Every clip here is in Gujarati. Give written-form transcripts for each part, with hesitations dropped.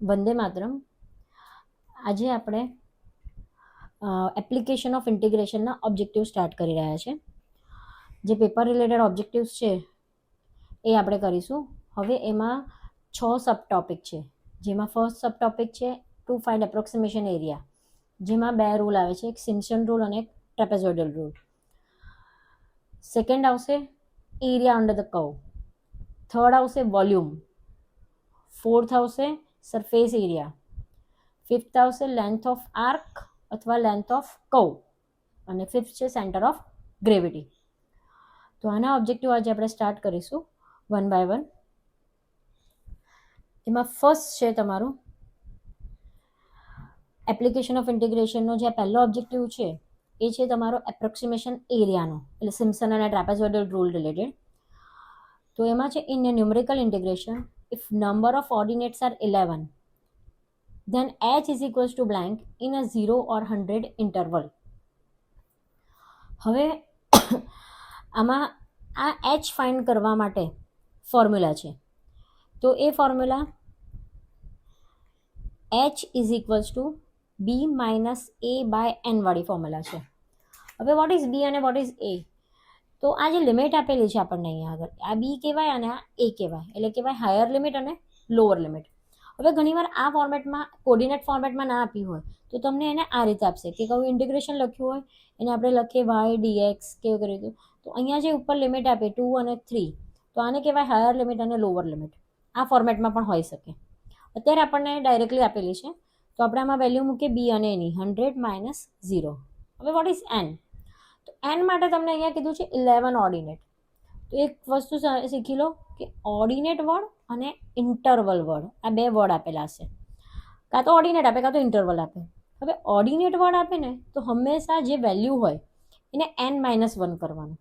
વંદે માતરમ. આજે આપણે એપ્લિકેશન ઓફ ઇન્ટિગ્રેશનના ઓબ્જેક્ટિવ સ્ટાર્ટ કરી રહ્યા છે. જે પેપર રિલેટેડ ઓબ્જેક્ટિવ્સ છે એ આપણે કરીશું. હવે એમાં 6 સબ ટોપિક છે, જેમાં ફર્સ્ટ સબ ટોપિક છે ટુ ફાઇન્ડ એપ્રોક્સિમેશન એરિયા, જેમાં 2 રૂલ આવે છે, એક સિમ્પસન રૂલ અને એક ટ્રેપેઝોઇડલ રૂલ. સેકન્ડ આવશે area under the curve. Third આવશે વોલ્યુમ. ફોર્થ આવશે સરફેસ એરિયા. ફિફ્થ આવશે લેન્થ ઓફ આર્ક અથવા લેન્થ ઓફ કર્વ, અને ફિફ્થ છે સેન્ટર ઓફ ગ્રેવિટી. તો આના ઓબ્જેક્ટિવ આજે આપણે સ્ટાર્ટ કરીશું વન બાય વન. એમાં ફર્સ્ટ છે તમારું એપ્લિકેશન ઓફ ઇન્ટિગ્રેશનનો જે પહેલો ઓબ્જેક્ટિવ છે એ છે તમારો એપ્રોક્સિમેશન એરિયાનો, એટલે સિમ્પસન અને ટ્રેપેઝોઇડલ રૂલ રિલેટેડ. તો એમાં છે in numerical integration if number of ordinates are 11 then h is equals to blank in a 0 or 100 interval. હવે આમાં આ h ફાઇન્ડ કરવા માટે ફોર્મ્યુલા છે. તો એ formula h is equals to b minus a by n વાળી ફોર્મ્યુલા છે. હવે વોટ ઇઝ b અને વોટ ઇઝ a? તો આ જે લિમિટ આપેલી છે આપણને અહીંયા આગળ, આ બી કહેવાય અને આ એ કહેવાય, એટલે કહેવાય હાયર લિમિટ અને લોઅર લિમિટ. હવે ઘણીવાર આ ફોર્મેટમાં કોર્ડિનેટ ફોર્મેટમાં ના આપી હોય તો તમને એને આ રીતે આપશે કે કયું ઇન્ટિગ્રેશન લખ્યું હોય એને આપણે લખીએ વાય ડીએક્સ કેવું કર્યું હતું. તો અહીંયા જે ઉપર લિમિટ આપે 2 અને 3, તો આને કહેવાય હાયર લિમિટ અને લોઅર લિમિટ. આ ફોર્મેટમાં પણ હોઈ શકે. અત્યારે આપણને ડાયરેક્ટલી આપેલી છે, તો આપણે આમાં વેલ્યુ મૂકીએ બી અને એની 100 માઇનસ 0. હવે વોટ ઇઝ એન? તો એન માટે તમને અહીંયા કીધું છે 11 ઓર્ડિનેટ. તો એક વસ્તુ શીખી લો કે ઓર્ડિનેટ વર્ડ અને ઇન્ટરવલ વર્ડ, આ 2 વર્ડ આપેલા હશે. કાં તો ઓર્ડિનેટ આપે કાં તો ઇન્ટરવલ આપે. હવે ઓર્ડિનેટ વર્ડ આપે ને તો હંમેશા જે વેલ્યુ હોય એને n-1 કરવાનું,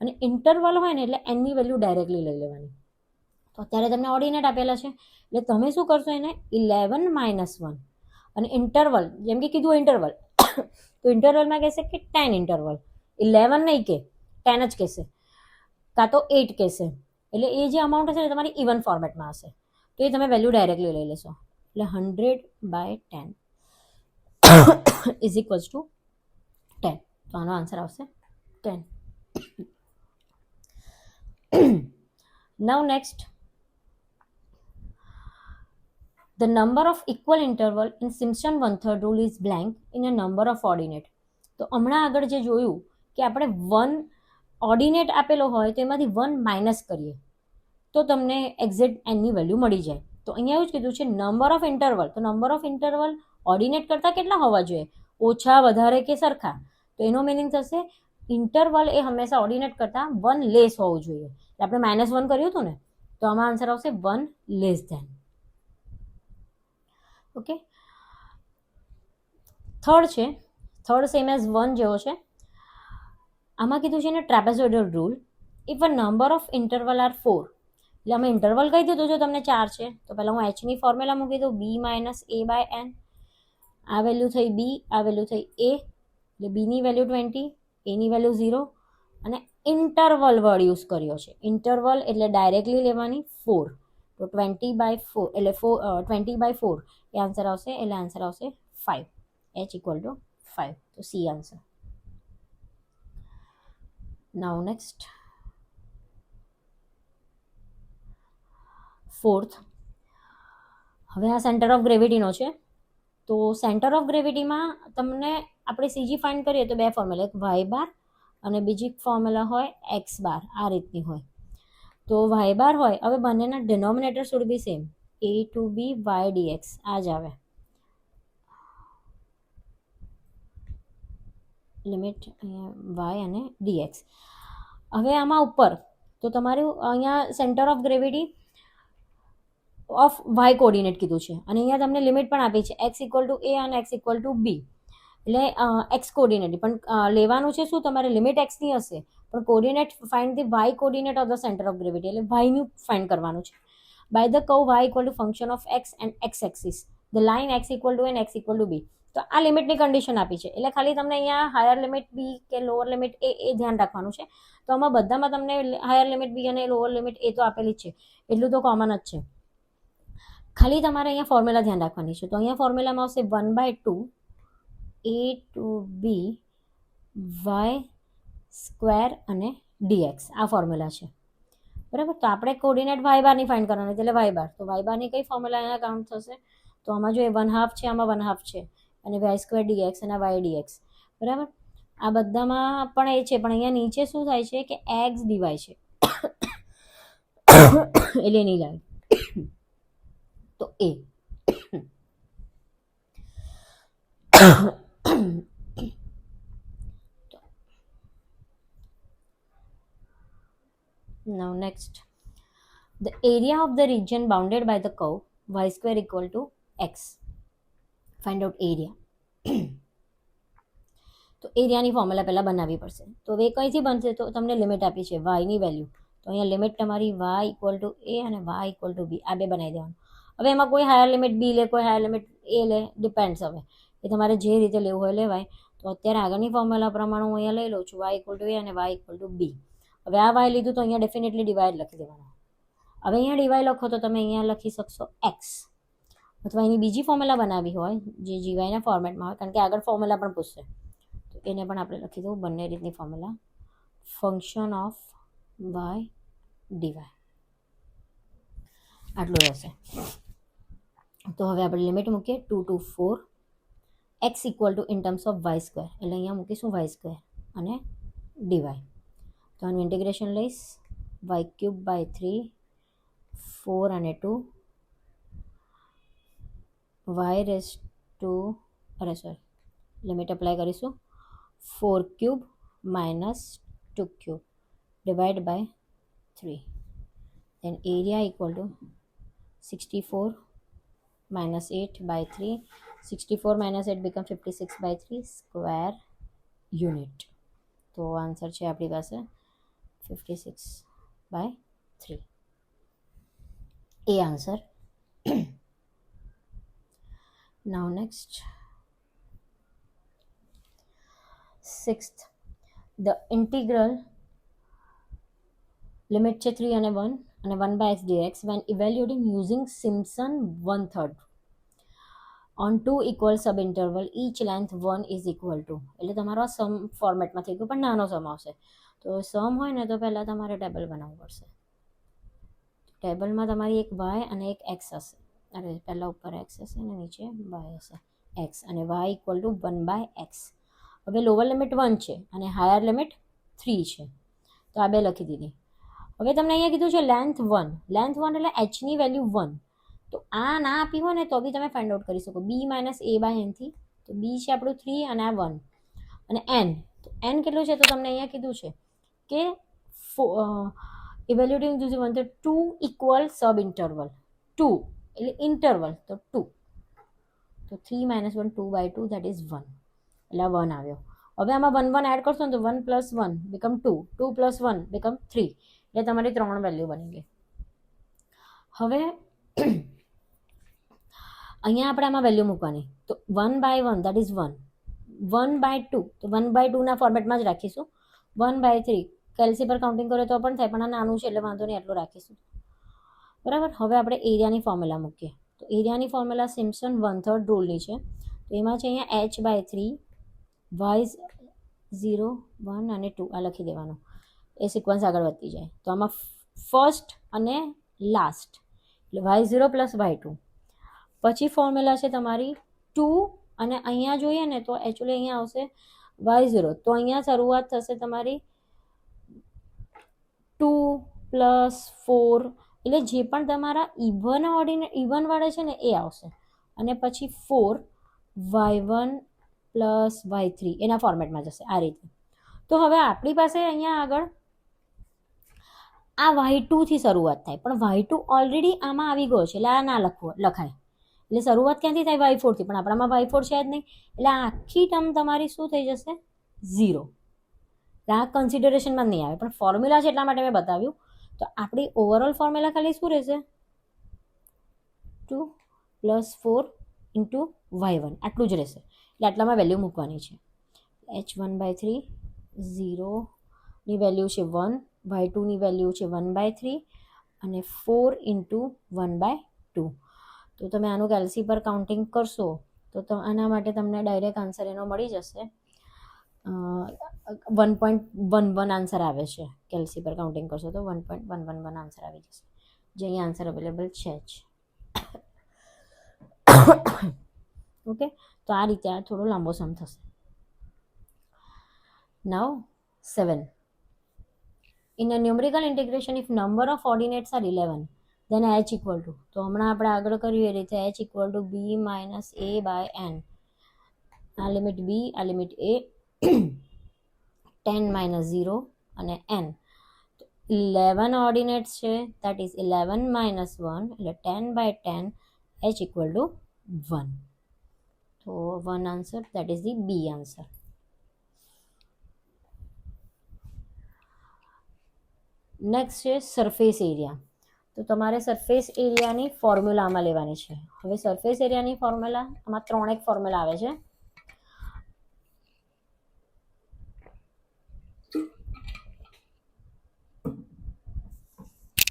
અને ઇન્ટરવલ હોય ને એટલે એનની વેલ્યુ ડાયરેક્ટલી લઈ લેવાની. તો અત્યારે તમને ઓર્ડિનેટ આપેલા છે એટલે તમે શું કરશો, એને 11-1. અને ઇન્ટરવલ જેમ કે કીધું ઇન્ટરવલ તો ઇન્ટરવલમાં કહેશે કે 10 ઇન્ટરવલ, 11 નહીં કે 10 જ કહેશે, કાં તો 8 કહેશે. એટલે એ જે અમાઉન્ટ હશે ને તમારી ઇવન ફોર્મેટમાં હશે, તો એ તમે વેલ્યુ ડાયરેક્ટલી લઈ લેશો. એટલે 100/10 ઇઝ ઇક્વલ્સ ટુ 10. તો આનો આન્સર આવશે 10. Now next, the number of equal interval in Simpson one-third rule is blank in a number of ordinate. તો હમણાં આગળ જે જોયું કે આપણે 1 ઓર્ડિનેટ આપેલો હોય તો એમાંથી 1 માઇનસ કરીએ તો તમને એક્ઝેક્ટ એનની વેલ્યુ મળી જાય. તો અહીંયા એવું જ કીધું છે નંબર ઓફ ઇન્ટરવલ. તો નંબર ઓફ ઇન્ટરવલ ઓર્ડિનેટ કરતાં કેટલા હોવા જોઈએ? ઓછા, વધારે કે સરખા? તો એનો મિનિંગ થશે ઇન્ટરવલ એ હંમેશા ઓર્ડિનેટ કરતાં 1 લેસ હોવું જોઈએ. એટલે આપણે -1 કર્યું હતું ને, તો આમાં આન્સર આવશે 1 લેસ ધેન. ઓકે, થર્ડ છે, થર્ડ સેમ એઝ 1 જેવો છે. આમાં કીધું છે ને trapezoidal rule if a number of interval are 4. એટલે અમે ઇન્ટરવલ કહી દીધું જો તમને 4 છે તો પહેલાં હું એચની ફોર્મ્યુલા મૂકી દઉં b - a/n. આ વેલ્યુ થઈ બી, આ વેલ્યુ થઈ એ, એટલે બીની વેલ્યુ 20, એની વેલ્યુ 0, અને ઇન્ટરવલ વર્ડ યુઝ કર્યો છે. ઇન્ટરવલ એટલે ડાયરેક્ટલી લેવાની 4. તો 20/4 એટલે 20/4 એ આન્સર આવશે, એટલે આન્સર આવશે 5. h = 5. તો સી આન્સર. નાઉ નેક્સ્ટ, ફોર્થ. હવે આ સેન્ટર ઓફ ગ્રેવિટીનો છે. તો સેન્ટર ઓફ ગ્રેવિટીમાં તમને આપણે સીજી ફાઇન્ડ કરીએ તો 2 ફોર્મ્યુલા, એક વાય બાર અને બીજી ફોર્મ્યુલા હોય એક્સ બાર. આ રીતની હોય. તો વાય બાર હોય, હવે બંનેના denominator should be same, a to b y dx. આ જ આવે લિમિટ વાય અને dx. હવે આમાં ઉપર તો તમારું અહીંયા centre of gravity of y coordinate કીધું છે, અને અહીંયા તમને લિમિટ પણ આપી છે x = a અને x = b. એટલે એક્સ કોર્ડિનેટ પણ લેવાનું છે શું, તમારે લિમિટ એક્સની હશે પણ coordinate find the y coordinate of the centre of gravity, એટલે વાયનું ફાઇન્ડ કરવાનું છે. By the curve y = function of x and x axis, the line x = n x = b. તો આ લિમિટની કન્ડિશન આપી છે, એટલે ખાલી તમને અહીંયા હાયર લિમિટ બી કે લોઅર લિમિટ એ ધ્યાન રાખવાનું છે. તો આમાં બધામાં તમને હાયર લિમિટ બી અને લોઅર લિમિટ એ તો આપેલી જ છે, એટલું તો કોમન જ છે. ખાલી તમારે અહીંયા ફોર્મ્યુલા ધ્યાન રાખવાની છે. તો અહીંયા ફોર્મ્યુલામાં આવશે 1/2 a to b y square અને dx. આ ફોર્મ્યુલા છે, બરાબર. તો આપણે કોર્ડિનેટ y બારની ફાઇન્ડ કરવાની, એટલે y બાર. તો y બારની કઈ ફોર્મ્યુલા અહીંયા કાઉન્ટ થશે? તો આમાં જો 1/2 છે, આમાં 1/2 છે, અને y સ્ક્વેર dx અને y dx, બરાબર. આ બધામાં પણ એ છે, પણ અહીંયા નીચે શું થાય છે કે x dy છે એટલે એની લાઈન. તો એ now next, the area of the region bounded by the curve y square equal to x. Find out area. તો એરિયાની ફોર્મ્યુલા પહેલાં બનાવવી પડશે. તો હવે કંઈથી બનશે? તો તમને લિમિટ આપી છે વાયની વેલ્યુ, તો અહીંયા લિમિટ તમારી y ઇક્વલ ટુ એ અને y ઇક્વલ ટુ બી, આ બે બનાવી દેવાનું. હવે એમાં કોઈ હાયર લિમિટ બી લે, કોઈ હાયર લિમિટ એ લે, ડિપેન્ડ્સ. હવે એ તમારે જે રીતે લેવું હોય લેવાય. તો અત્યારે આગળની ફોર્મ્યુલા પ્રમાણે હું અહીંયા લઈ લઉં છું y ઇક્વલ ટુ એ અને y ઇક્વલ ટુ બી. હવે આ y લીધું તો અહીંયા ડેફિનેટલી ડિવાઈડ લખી દેવાનું. હવે અહીંયા ડિવાઈડ લખો તો તમે અહીંયા લખી શકશો x, અથવા એની બીજી ફોર્મ્યુલા બનાવી હોય જે જીવાયના ફોર્મેટમાં હોય, કારણ કે આગળ ફોર્મ્યુલા પણ પૂછશે, તો એને પણ આપણે લખી દઉં બંને રીતની formula. Function of y dy આટલું રહેશે. તો હવે આપણે લિમિટ મૂકીએ 2 to 4 x equal to in terms of y square, એટલે અહીંયા મૂકીશું y સ્ક્વેર અને dy. તો આનું ઇન્ટિગ્રેશન લઈશ y³ / 3 4 અને 2 y raise to limit apply કરીશું 4³ - 2³ divide by 3. then area equal to 64 - 8/3. 64 - 8 become 56/3 square unit. તો આન્સર છે આપણી પાસે 56/3, એ answer. now next, 6th, the integral limit છે 3 અને 1 અને 1/x dx when evaluating using Simpson 1/3 on 2 equal subinterval each length 1 is equal to. એટલે તમારો સમ ફોર્મેટમાં થઈ ગયું, પણ નાનો સમ આવશે. તો સમ હોય ને તો પહેલાં તમારે ટેબલ બનાવવું પડશે. ટેબલમાં તમારી એક y અને એક x હશે, અરે પહેલાં ઉપર x હશે અને નીચે y હશે, x અને y ઇક્વલ ટુ 1/x. હવે લોઅર લિમિટ 1 છે અને હાયર લિમિટ 3 છે, તો આ બે લખી દીધી. હવે તમને અહીંયા કીધું છે લેન્થ 1. લેન્થ 1 એટલે એચની વેલ્યુ 1. તો આ ના આપી હોય ને તો બી તમે ફાઇન્ડ આઉટ કરી શકો b - a/n થી. તો b છે આપણું 3 અને આ 1 અને n. તો n કેટલું છે? તો તમને અહીંયા કીધું છે કે ઇવેલ્યુએટિંગ યુઝિંગ 1/3 2 ઇક્વલ સબ ઇન્ટરવલ. 2 એટલે ઇન્ટરવલ, તો 2. તો 3 - 1 2/2 દેટ ઇઝ 1, એટલે 1 આવ્યો. હવે આમાં 1 1 એડ કરશો ને તો 1 + 1 બીકમ 2, 2 + 1 બીકમ 3, એટલે તમારી 3 વેલ્યુ બની ગઈ. હવે અહીંયા આપણે આમાં વેલ્યુ મૂકવાની. તો 1/1 દેટ ઇઝ 1, 1/2 તો 1/2 ના ફોર્મેટમાં જ રાખીશું. 1/3 કેલ્સી પર કાઉન્ટિંગ કરે તો પણ થાય, પણ આ નાનું છે એટલે વાંધો નહીં, એટલું રાખીશું, બરાબર. હવે આપણે એરિયાની ફોર્મ્યુલા મૂકીએ. તો એરિયાની ફોર્મ્યુલા સિમ્પસન 1/3 રૂલની છે. તો એમાં છે અહીંયા h/3 y 0 1 અને 2 આ લખી દેવાનું, એ સિક્વન્સ આગળ વધતી જાય. તો આમાં ફર્સ્ટ અને લાસ્ટ એટલે y0 + y2. પછી ફોર્મ્યુલા છે તમારી 2 અને અહીંયા જોઈએ ને તો એકચ્યુઅલી અહીંયા આવશે y0. તો અહીંયા શરૂઆત થશે તમારી 2 + 4, એટલે જે પણ તમારા ઇવન વાળા છે ને એ આવશે. અને પછી 4 y1 + y3 એના ફોર્મેટમાં જશે આ રીતે. તો હવે આપણી પાસે અહીંયા આગળ આ y2 થી શરૂઆત થાય, પણ y2 ઓલરેડી આમાં આવી ગયો છે એટલે આ ના લખાય. એટલે શરૂઆત ક્યાંથી થાય? y4 થી, પણ આપણામાં y4 છે જ નહીં, એટલે આ આખી ટર્મ તમારી શું થઈ જશે? 0. આ કન્સિડરેશનમાં નહીં આવે, પણ ફોર્મ્યુલા છે એટલા માટે મેં બતાવ્યું. તો આપણી ઓવરઓલ ફોર્મ્યુલા ખાલી શું રહેશે? 2 + 4 × y1 આટલું જ રહેશે. એટલે આટલામાં વેલ્યુ મૂકવાની છે. h1/3 0 ની વેલ્યુ છે 1, y2 ની વેલ્યુ છે 1/3 અને 4 × 1/2. તો તમે આનું કેલ્સી પર કાઉન્ટિંગ કરશો તો આના માટે તમને ડાયરેક્ટ આન્સર એનો મળી જશે 1.11 આન્સર આવે છે. કેલ્સી પર કાઉન્ટિંગ કરશો તો 1.111 આન્સર આવી જશે, જે અહીંયા આન્સર અવેલેબલ છે જ. ઓકે, તો આ રીતે આ થોડો લાંબો સમ થશે. નાઉ 7. In a numerical integration, if number of ordinates are 11, then h equal to, તો હમણાં આપણે આગળ કર્યું એ રીતે h equal to b minus a by n. આ લિમિટ b, આ લિમિટ a, 10 minus 0 અને n. 11 ઓર્ડિનેટ્સ છે, that is 11 minus 1, એટલે 10 by 10, h equal to 1. તો 1 answer, that is the b answer. Next છે સરફેસ એરિયા. તો તમારે સરફેસ એરિયાની ફોર્મ્યુલા આમાં લેવાની છે. હવે સરફેસ એરિયાની ફોર્મ્યુલા આમાં 3 ફોર્મ્યુલા આવે છે.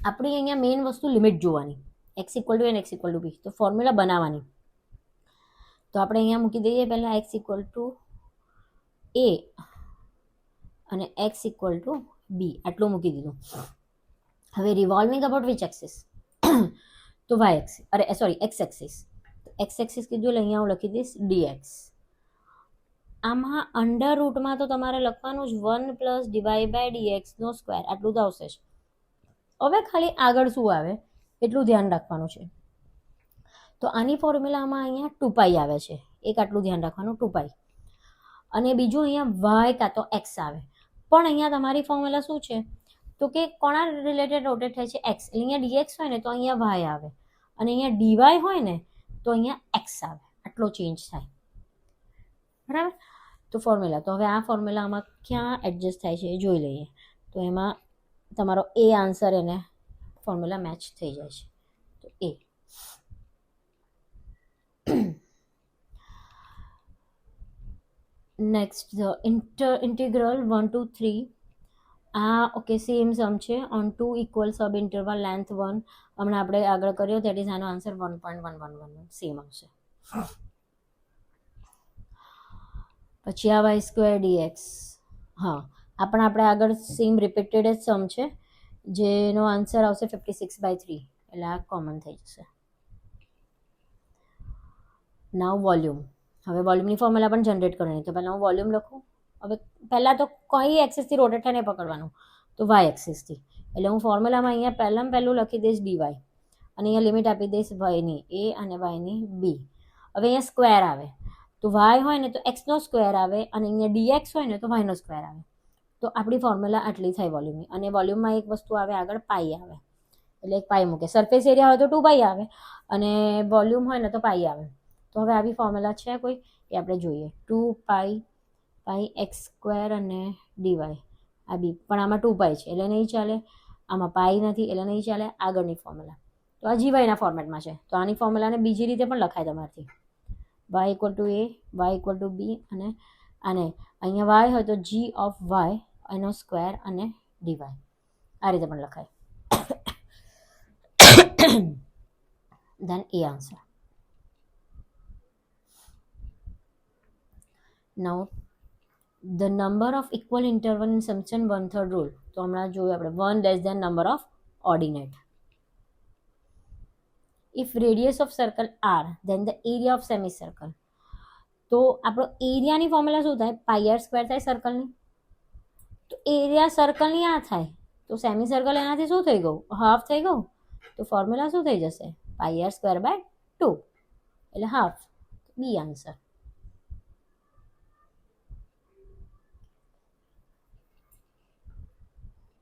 આપણી અહીંયા મેઇન વસ્તુ લિમિટ જોવાની, x equal to N, x equal to B. તો ફોર્મ્યુલા બનાવવાની. તો આપણે અહીંયા મૂકી દઈએ પહેલાં x ઇક્વલ ટુ a અને x ઇક્વલ ટુ બી, આટલું મૂકી દીધું. હવે રિવોલ્વિંગ અબાઉટ વિચ એક્સિસ? તો y axis, x axis. x axis કીધું એટલે અહીંયા હું લખી દઈશ dx. આમાં અંડર રૂટમાં તો તમારે લખવાનું જ 1 પ્લસ ડિવાઈડ બાય dx નો સ્ક્વેર, આટલું તો આવશે જ. હવે ખાલી આગળ શું આવે એટલું ધ્યાન રાખવાનું છે. તો આની ફોર્મ્યુલામાં અહીંયા 2π આવે છે, એક આટલું ધ્યાન રાખવાનું 2π, અને બીજું અહીંયા y કાં તો x આવે. પણ અહીંયા તમારી ફોર્મ્યુલા શું છે તો કે કોના રિલેટેડ રોટેટ થાય છે? x. એટલે અહીંયા dx હોય ને તો અહીંયા y આવે, અને અહીંયા dy હોય ને તો અહીંયા x આવે. આટલો ચેન્જ થાય, બરાબર? તો ફોર્મ્યુલા, તો હવે આ ફોર્મ્યુલામાં ક્યાં એડજસ્ટ થાય છે એ જોઈ લઈએ. તો એમાં તમારો એ આન્સર એને ફોર્મ્યુલા મેચ થઈ જાય છે, તો એ. Next integral 1 to 3. આ ઓકે સેમ સમ છે on 2 equal sub interval length 1. હમણાં આપણે આગળ કર્યો, દેટ ઇઝ આનો આન્સર 1.111 સેમ આવશે. પછી આ વાય સ્ક્વેર ડીએક્સ, હા આ પણ આપણે આગળ સેમ રિપીટેડ જ સમ છે, જેનો આન્સર આવશે 56/3, એટલે આ કોમન થઈ જશે. નાવ વોલ્યુમ. હવે વોલ્યુમની ફોર્મ્યુલા પણ જનરેટ કરવાની. તો પહેલાં હું વોલ્યુમ લખું. હવે પહેલાં તો કઈ એક્સિસથી રોટેટ થાય ને પકડવાનું, તો વાય એક્સિસથી. એટલે હું ફોર્મ્યુલામાં અહીંયા પહેલું લખી દઈશ ડીવાય, અને અહીંયા લિમિટ આપી દઈશ વાયની એ અને વાયની બી. હવે અહીંયા સ્ક્વેર આવે, તો વાય હોય ને તો એક્સનો સ્ક્વેર આવે, અને અહીંયા ડીએક્સ હોય ને તો વાયનો સ્ક્વેર આવે. તો આપણી ફોર્મ્યુલા આટલી થાય વોલ્યુમની. અને વોલ્યુમમાં એક વસ્તુ આવે આગળ, પાઈ આવે, એટલે એક પાઈ મૂકે. સરફેસ એરિયા હોય તો 2π આવે, અને વોલ્યુમ હોય ને તો પાઈ આવે. તો હવે આવી ફોર્મ્યુલા છે કોઈ એ આપણે જોઈએ. 2π x સ્ક્વેર અને ડીવાય, આ બી, પણ આમાં 2π છે એટલે નહીં ચાલે, આમાં પાઈ નથી એટલે નહીં ચાલે. આગળની ફોર્મ્યુલા તો આ જીવાયના ફોર્મેટમાં છે, તો આની ફોર્મ્યુલાને બીજી રીતે પણ લખાય તમારથી. y equal to a, y equal to B, અને આને અહીંયા y હોય તો g ઓફ y એનો સ્ક્વેર અને ડીવાય, આ રીતે પણ લખાય. ધેન એ answer. Now the number of equal interval in summation 1/3 rule. તો હમણાં જોયું આપણે 1 less than number of ordinate. If radius of circle r, then the area of semicircle. તો આપણો એરિયાની ફોર્મ્યુલા શું થાય? પાઈ આર સ્ક્વેર થાય સર્કલની. તો એરિયા સર્કલની આ થાય, તો સેમી સર્કલ એનાથી શું થઈ ગયું? હાફ થઈ ગયું. તો ફોર્મ્યુલા શું થઈ જશે? પાઈ આર સ્ક્વેર બાય 2, એટલે half. B answer.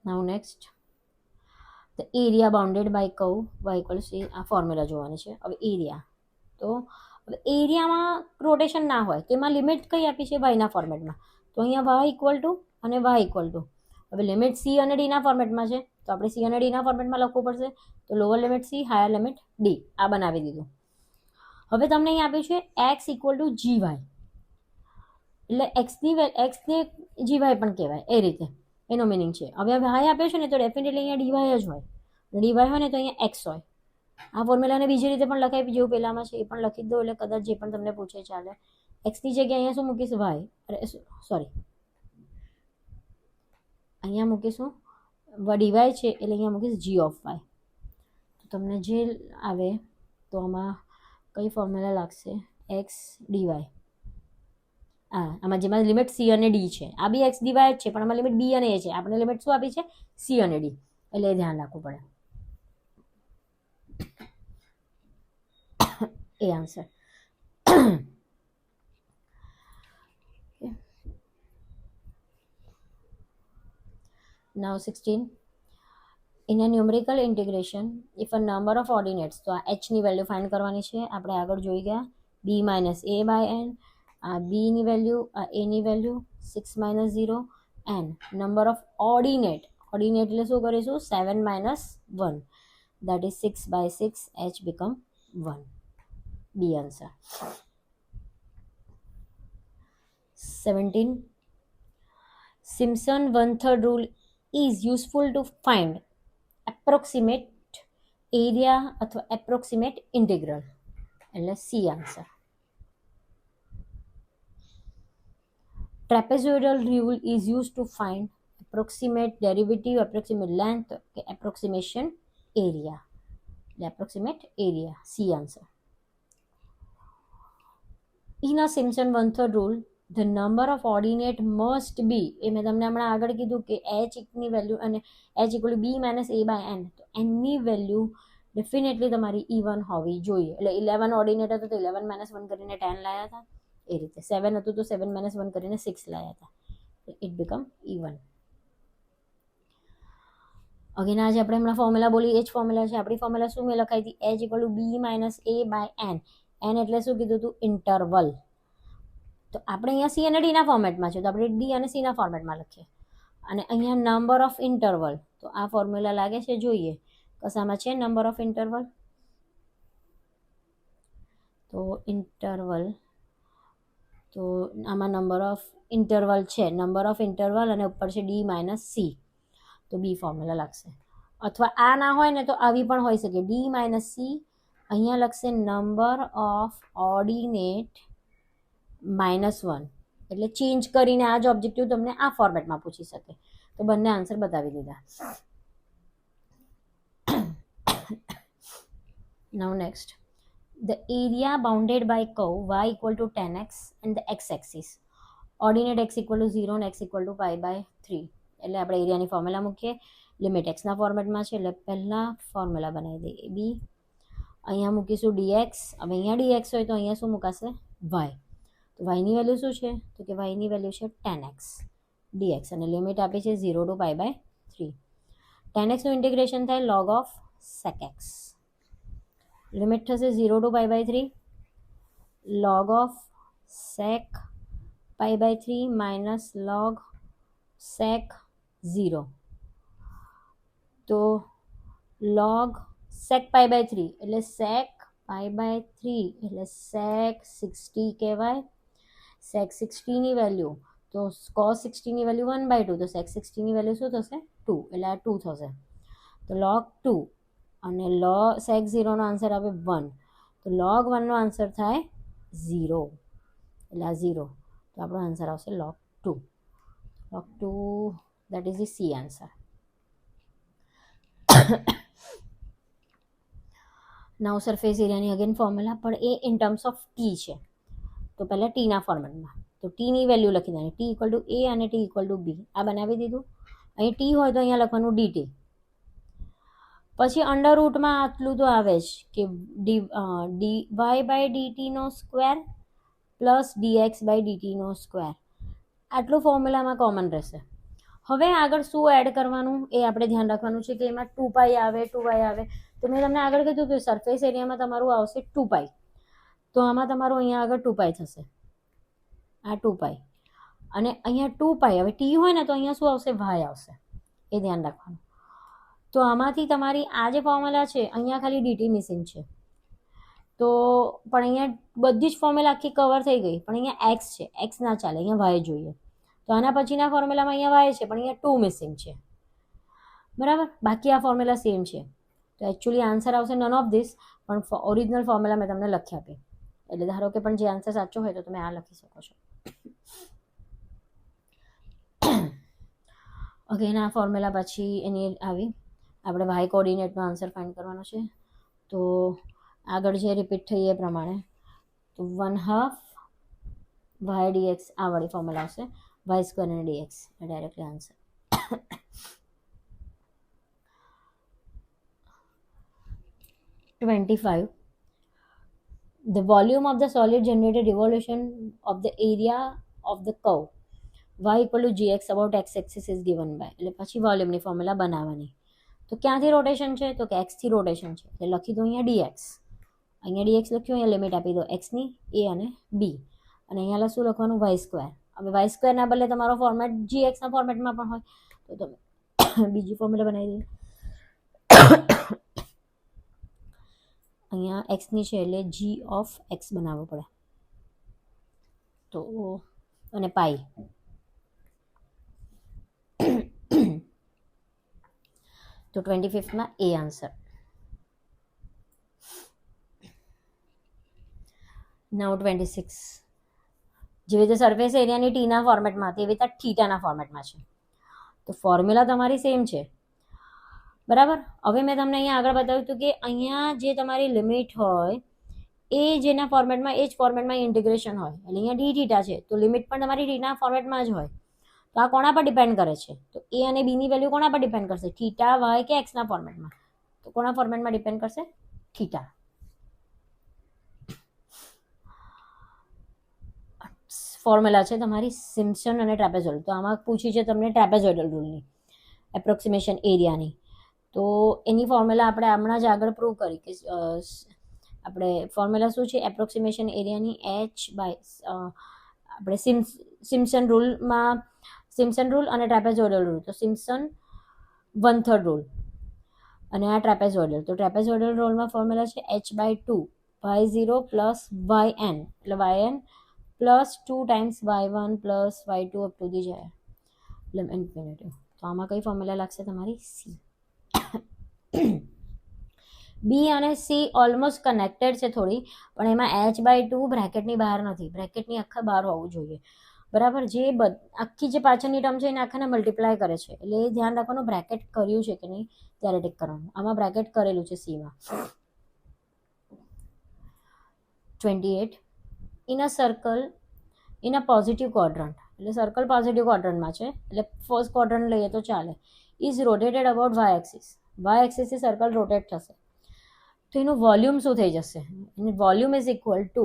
Now next, the area bounded by curve y equals c. આ ફોર્મ્યુલા જોવાની છે. હવે એરિયા, તો હવે એરિયામાં રોટેશન ના હોય તો એમાં લિમિટ કઈ આપી છે? વાયના ફોર્મેટમાં. તો અહીંયા y ઇક્વલ ટુ અને y ઇક્વલ ટુ. હવે લિમિટ c અને ડીના ફોર્મેટમાં છે, તો આપણે c અને ડીના ફોર્મેટમાં લખવું પડશે. તો lower limit c, higher limit D, આ બનાવી દીધું. હવે તમને અહીં આપ્યું છે x ઇક્વલ ટુ gy, એટલે એક્સને જીવાય પણ કહેવાય, એ રીતે એનો મિનિંગ છે. હવે વાય આપ્યો છે ને તો ડેફિનેટલી અહીંયા ડીવાય જ હોય, ડીવાય હોય ને તો અહીંયા એક્સ હોય. આ ફોર્મ્યુલાને બીજી રીતે પણ લખાય, જેવું પહેલામાં છે એ પણ લખી દો, એટલે કદાચ જે પણ તમને પૂછે ચાલે. એક્સની જગ્યાએ અહીંયા શું મૂકીશ? વાય. અરે સોરી, અહીંયા મૂકીશું ડીવાય છે એટલે અહીંયા મૂકીશ જી ઓફ વાય. તો તમને જે આવે તો આમાં કઈ ફોર્મ્યુલા લાગશે? X d y. આમાં જેમાં લિમિટ સી અને ડી છે, આ બી એક્સ ડીવાય જ છે, પણ આમાં લિમિટ બી અને એ છે. આપણે લિમિટ શું આપી છે? સી અને ડી, એટલે ધ્યાન રાખવું પડે. એ answer. Now 16. In a numerical integration, if a number of ordinates, તો આ h ની વેલ્યુ ફાઇન્ડ કરવાની છે. આપણે આગળ જોઈ ગયા b minus a by n, આ b ની વેલ્યુ, આ a ની value 6 minus 0 n number of ordinate. Ordinate એટલે શું કરીશું? 7 minus 1, that is 6 by 6, h become 1. B answer. 17. Simpson one-third rule is useful to find approximate area અથવા approximate integral, એટલે C answer. Trapezoidal rule is used to find approximate derivative, approximate length, approximation area, એટલે approximate area, C answer. In a Simpson one-third rule, the number of ordinate must be, એ મેં તમને હમણાં આગળ કીધું કે h ની વેલ્યુ અને h equal to b minus a by n, તો n ની વેલ્યુ ડેફિનેટલી તમારી E1 હોવી જોઈએ. એટલે 11 ઓર્ડિનેટ હતું તો 11 માઇનસ 1 કરીને 10 લાયા હતા, એ રીતે 7 હતું તો 7 માઇનસ 1 કરીને 6 લાયા હતા. It become E1. અગેન આજે આપણે હમણાં ફોર્મ્યુલા બોલી, એ જ ફોર્મ્યુલા છે. આપણી ફોર્મ્યુલા શું મેં લખાઈ હતી? h equal to b minus a by n. n એટલે શું કીધું હતું? ઇન્ટરવલ. તો આપણે અહીંયા સી અને ડીના ફોર્મેટમાં છે, તો આપણે ડી અને સીના ફોર્મેટમાં લખીએ. અને અહીંયા નંબર ઓફ ઇન્ટરવલ, તો આ ફોર્મ્યુલા લાગે છે, જોઈએ કશામાં છે નંબર ઓફ ઇન્ટરવલ. તો ઇન્ટરવલ, તો આમાં નંબર ઓફ ઇન્ટરવલ છે, નંબર ઓફ ઇન્ટરવલ અને ઉપર છે ડી માઇનસ સી, તો બી ફોર્મ્યુલા લાગશે. અથવા આ ના હોય ને તો આવી પણ હોઈ શકે, ડી માઇનસ સી, અહીંયા લખશે નંબર ઓફ ઓર્ડિનેટ -1, એટલે ચેન્જ કરીને આ જ ઓબ્જેક્ટિવ તમને આ ફોર્મેટમાં પૂછી શકે. તો બંને આન્સર બતાવી દીધા. Now next, the area bounded by curve y equal to 10x and the x-axis, ordinate x equal to 0 and x equal to pi by 3. એટલે આપણે એરિયાની ફોર્મ્યુલા મૂકીએ. લિમિટ એક્સના ફોર્મેટમાં છે, એટલે પહેલા ફોર્મ્યુલા બનાવી દઈએ. બી અહીંયા મૂકીશું dx. હવે અહીંયા dx હોય તો અહીંયા શું મુકાશે? y. તો yની વેલ્યુ શું છે? તો કે yની વેલ્યુ છે 10x dx, અને લિમિટ આપી છે 0 to pi by 3. 10x નું ઇન્ટિગ્રેશન થાય log of sec x. Limit થશે 0 to pi by 3, log of sec pi by 3 minus log sec 0. તો log sec pi by 3 એટલે sec pi by 3 એટલે sec 60 કહેવાય. sec 60 ની વેલ્યુ, તો cos 60 ની વેલ્યુ 1/2, તો sec 60 ની વેલ્યુ શું થશે? 2, એટલે આ 2 થશે. તો log 2 અને sec 0 નો આન્સર આવે 1, તો log 1 નો આન્સર થાય 0, એટલે આ 0, તો આપણો આન્સર આવશે log 2. log 2, that is the C answer. Now surface એરિયાની અગેન ફોર્મ્યુલા, પણ એ ઇન ટર્મ્સ ઓફ ટી છે. તો પહેલાં ટીના ફોર્મેટમાં, તો ટીની વેલ્યુ લખી દેવાની, ટી ઇક્વલ ટુ એ અને ટી ઇક્વલ ટુ બી. આ બનાવી દીધું. અહીં ટી હોય તો અહીંયા લખવાનું ડીટી. પછી અંડર રૂટમાં આટલું તો આવે જ કે dy બાય ડીટીનો સ્ક્વેર પ્લસ dx બાય ડીટીનો સ્ક્વેર. આટલું ફોર્મ્યુલામાં કોમન રહેશે. હવે આગળ શું એડ કરવાનું એ આપણે ધ્યાન રાખવાનું છે કે એમાં 2π આવે, 2y આવે. તો મેં તમને આગળ કીધું કે સરફેસ એરિયામાં તમારું આવશે 2π, તો આમાં તમારું અહીંયા આગળ 2π થશે, આ 2π, અને અહીંયા 2π. હવે ટી હોય ને તો અહીંયા શું આવશે? y આવશે, એ ધ્યાન રાખવાનું. તો આમાંથી તમારી આ જે ફોર્મ્યુલા છે, અહીંયા ખાલી ડીટી મિસિંગ છે, તો પણ અહીંયા બધી જ ફોર્મ્યુલા આખી કવર થઈ ગઈ, પણ અહીંયા એક્સ છે, એક્સ ના ચાલે, અહીંયા વાય જોઈએ. તો આના પછીના ફોર્મ્યુલામાં અહીંયા વાય છે, પણ અહીંયા 2 મિસિંગ છે, બરાબર. બાકી આ ફોર્મ્યુલા સેમ છે. તો એકચ્યુઅલી આન્સર આવશે નન ઓફ ધીસ, પણ ઓરિજિનલ ફોર્મ્યુલા મેં તમને લખી આપી. એટલે ધારો કે પણ જે આન્સર સાચો હોય તો તમે આ લખી શકો છો. અગેન આ ફોર્મ્યુલા પછી એની આવી આપણે વાય કોઓર્ડિનેટનો આન્સર ફાઇન્ડ કરવાનો છે. તો આગળ જે રિપીટ થઈ એ પ્રમાણે તો 1/2 વાય ડીએક્સ આ વાળી ફોર્મ્યુલા આવશે, વાય સ્ક્વેર અને d x directly answer. 25. The volume of the solid generated revolution of the area of the curve y equal to gx about x axis is given by. એટલે પછી વોલ્યુમની ફોર્મ્યુલા બનાવવાની. તો ક્યાંથી રોટેશન છે? તો કે એક્સથી રોટેશન છે, એટલે લખી દો અહીંયા ડીએક્સ. અહીંયા ડીએક્સ લખ્યું, અહીંયા લિમિટ આપી દો એક્સની, એ અને બી, અને અહીંયા શું લખવાનું? Y square. હવે વાય સ્ક્વેરના બદલે તમારો ફોર્મેટ જીએક્સના ફોર્મેટમાં પણ હોય તો તમે બીજી ફોર્મ્યુલા બનાવી દઈએ. અહીંયા એક્સની છે એટલે જી ઓફ એક્સ બનાવવો પડે. તો અને પાઈ. તો 25માં એ આન્સર. નાઉ 26. જેવી રીતે સરફેસ એરિયાની ટીના ફોર્મેટમાં તેવી રીતે થીટાના ફોર્મેટમાં છે. તો ફોર્મ્યુલા તમારી સેમ છે, બરાબર. હવે મેં તમને અહીંયા આગળ બતાવ્યું હતું કે અહીંયા જે તમારી લિમિટ હોય એ જેના ફોર્મેટમાં એ જ ફોર્મેટમાં ઇન્ટિગ્રેશન હોય. એટલે અહીંયા ડી થીટા છે તો લિમિટ પણ તમારી ટીના ફોર્મેટમાં જ હોય. તો આ કોના પર ડિપેન્ડ કરે છે? તો એ અને બીની વેલ્યુ કોના પર ડિપેન્ડ કરશે? થીટા, વાય કે એક્સના ફોર્મેટમાં? તો કોના ફોર્મેટમાં ડિપેન્ડ કરશે? થીટા. ફોર્મ્યુલા છે તમારી સિમ્પસન અને ટ્રેપેઝોઇડલ. તો આમાં પૂછી છે તમને ટ્રેપેઝોઇડલ રૂલની, એપ્રોક્સિમેશન એરિયાની. તો એની ફોર્મ્યુલા આપણે હમણાં જ આગળ પ્રૂવ કરી કે આપણે ફોર્મ્યુલા શું છે એપ્રોક્સિમેશન એરિયાની? એચ બાય આપણે સિમ્પસન રૂલમાં સિમ્પસન રૂલ અને ટ્રેપેઝોઇડલ રૂલ. તો સિમ્પસન 1/3 રૂલ અને આ ટ્રેપેઝોઇડલ. તો ટ્રેપેઝોઇડલ રૂલમાં ફોર્મ્યુલા છે h/2 y0 પ્લસ yn, એટલે yn plus 2 times y1 plus y2 up to the જાય ઇન્ફિનિટી. તો આમાં કઈ ફોર્મ્યુલા લાગશે તમારી? સી. બી અને સી ઓલમોસ્ટ કનેક્ટેડ છે થોડી, પણ એમાં h/2 બ્રેકેટની બહાર નથી, બ્રેકેટની આખા બહાર હોવું જોઈએ, બરાબર. જે આખી જે પાછળની ટર્મ છે એને આખાને મલ્ટીપ્લાય કરે છે, એટલે એ ધ્યાન રાખવાનું બ્રેકેટ કર્યું છે કે નહીં ત્યારે ટીક કરવાનું. આમાં બ્રેકેટ કરેલું છે સીમાં. 28. In a circle in a positive quadrant, એટલે સર્કલ પોઝિટિવ ક્વોડ્રન્ટમાં છે એટલે ફર્સ્ટ ક્વોડ્રન્ટ લઈએ તો ચાલે. Is rotated about Y axis. Y એક્સિસથી સર્કલ રોટેટ થશે તો એનું વોલ્યુમ શું થઈ જશે? એનું volume is equal to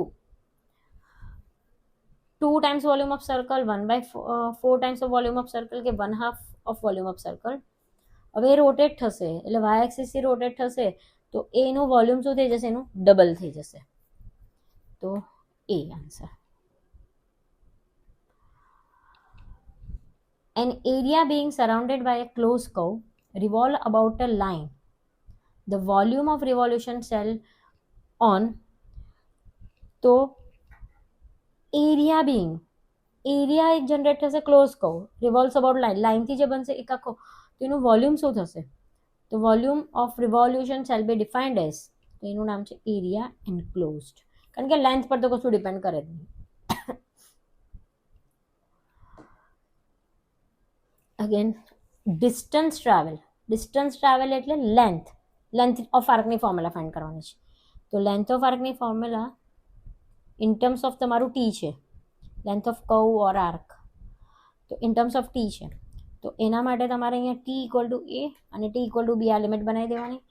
2 times volume of circle, 1/4 times of volume of circle કે 1/2 of volume of circle. હવે એ રોટેટ થશે એટલે વાય એક્સિસથી રોટેટ થશે તો એનું વોલ્યુમ શું થઈ જશે? એનું ડબલ થઈ જશે. તો એ answer. An area being surrounded by a closed curve revolve about a line. The volume of revolution cell on. તો એરિયા બીંગ, એરિયા એક જનરેટ થશે ક્લોઝ કર્વ, રિવોલ્વ્સ અબાઉટ લાઇન, લાઇનથી જે બનશે એક આખો, તો એનું વોલ્યુમ શું થશે? તો volume of revolution shall be defined as, તો એનું નામ છે એરિયા એન્ક્લોઝડ, કારણ કે લેન્થ પર તો કશું ડિપેન્ડ કરે જ નહીં. અગેન ડિસ્ટન્સ ટ્રાવેલ એટલે લેન્થ ઓફ આર્કની ફોર્મ્યુલા ફાઇન્ડ કરવાની છે. તો લેન્થ ઓફ આર્કની ફોર્મ્યુલા ઇન ટર્મ્સ ઓફ તમારું ટી છે, length of curve or arc. તો ઇન ટર્મ્સ ઓફ ટી છે, તો એના માટે તમારે અહીંયા ટી ઇક્વલ ટુ એ અને ટી ઇક્વલ ટુ બી આ લિમિટ બનાવી દેવાની.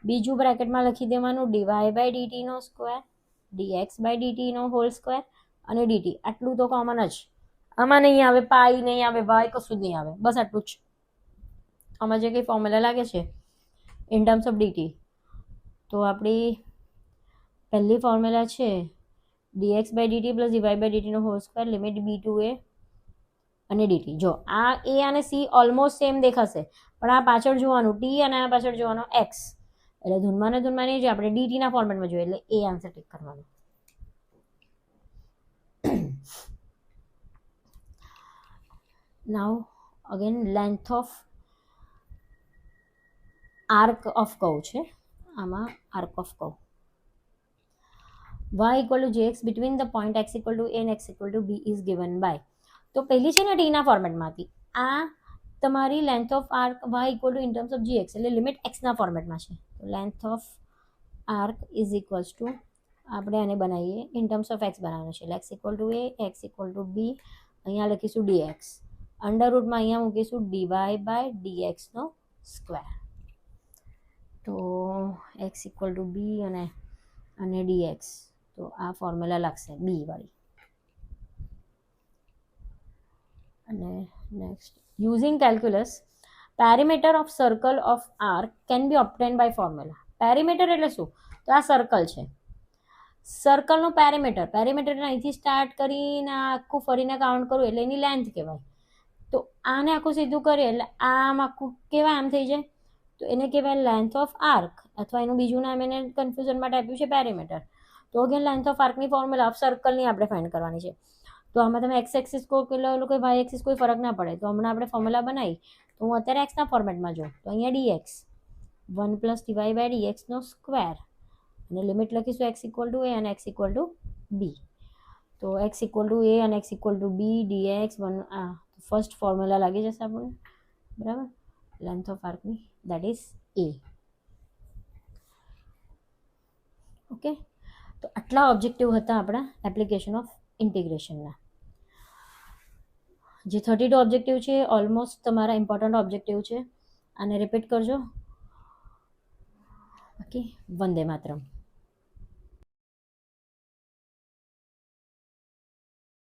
બીજું બ્રેકેટમાં લખી દેવાનું dy/dt square, dx/dt whole square અને dt. આટલું તો કોમન જ, આમાં નહીં આવે, પાઈ નહીં આવે, વાય કશું જ નહીં આવે, બસ આટલું જ. આમાં જે કંઈ ફોર્મ્યુલા લાગે છે ઇન ટર્મ્સ ઓફ dt, તો આપણી પહેલી ફોર્મ્યુલા છે dx/dt plus dy/dt whole square limit b to a અને dt. જો આ a અને c ઓલમોસ્ટ સેમ દેખાશે, પણ આ પાછળ જોવાનું t અને આ પાછળ જોવાનો x, એટલે ધૂનમાં ને ધૂનમાં નહીં, આપણે dt ના ફોર્મેટમાં જોઈએ, એટલે એ આન્સર ટીક કરવાનું. Now again length of arc of curve છે, આમાં આર્ક ઓફ કહું y equal to jx between the point x equal to a and x equal to b is given by, તો પહેલી છે ને ટીના ફોર્મેટમાંથી, આ તમારી length of arc y equal to in terms of gx એટલે લિમિટ એક્સના ફોર્મેટમાં છે. તો length of arc is equals to આપણે આને બનાવીએ ઇન ટર્મ્સ ઓફ એક્સ બનાવવાનું છે એટલે X equal to A, X equal to B, અહીંયા લખીશું ડીએક્સ, અંડર રૂટમાં અહીંયા મૂકીશું ડીવાય બાય ડીએક્સનો સ્ક્વેર. તો એક્સ ઇક્વલ ટુ બી અને ડીએક્સ, તો આ ફોર્મ્યુલા લાગશે બી વાળી. અને next, using calculus perimeter of circle of arc can be obtain by formula. Perimeter એટલે શું? તો આ સર્કલ છે, સર્કલનું પેરીમીટર, પેરીમીટર અહીંથી સ્ટાર્ટ કરીને આખું ફરીને કાઉન્ટ કરું એટલે એની લેન્થ કહેવાય. તો આને આખું સીધું કરીએ એટલે આમ આખું કેવાય આમ થઈ જાય, તો એને કહેવાય લેન્થ ઓફ આર્ક, અથવા એનું બીજું નામ એને કન્ફ્યુઝન માટે આપ્યું છે પેરીમીટર. તો અગેન લેન્થ ઓફ આર્કની ફોર્મ્યુલા ઓફ સર્કલની આપણે ફાઇન્ડ કરવાની છે. તો આમાં તમે એક્સ એક્સિસ કોઈ લો કે વાય એક્સિસ કોઈ ફરક ના પડે. તો હમણાં આપણે ફોર્મ્યુલા બનાવી, તો હું અત્યારે એક્સના ફોર્મેટમાં જોઉં તો અહીંયા ડીએક્સ 1 પ્લસ ડીવાય બાય ડીએક્સનો સ્ક્વેર, અને લિમિટ લખીશું એક્સ ઇક્વલ ટુ એ અને એક્સ ઇક્વલ ટુ બી. તો એક્સ ઇક્વલ ટુ એ અને X equal to B D X first formula લાગી જશે આપણને, બરાબર, લેન્થ ઓફ આર્કની, દેટ ઇઝ એ. ઓકે, તો આટલા ઓબ્જેક્ટિવ હતા આપણા એપ્લિકેશન ઓફ ઇન્ટિગ્રેશનના. જે 32 ઓબ્જેક્ટિવ છે ઓલમોસ્ટ તમારા ઇમ્પોર્ટન્ટ ઓબ્જેક્ટિવ છે, આને રિપીટ કરજો. ઓકે, વંદે માતરમ.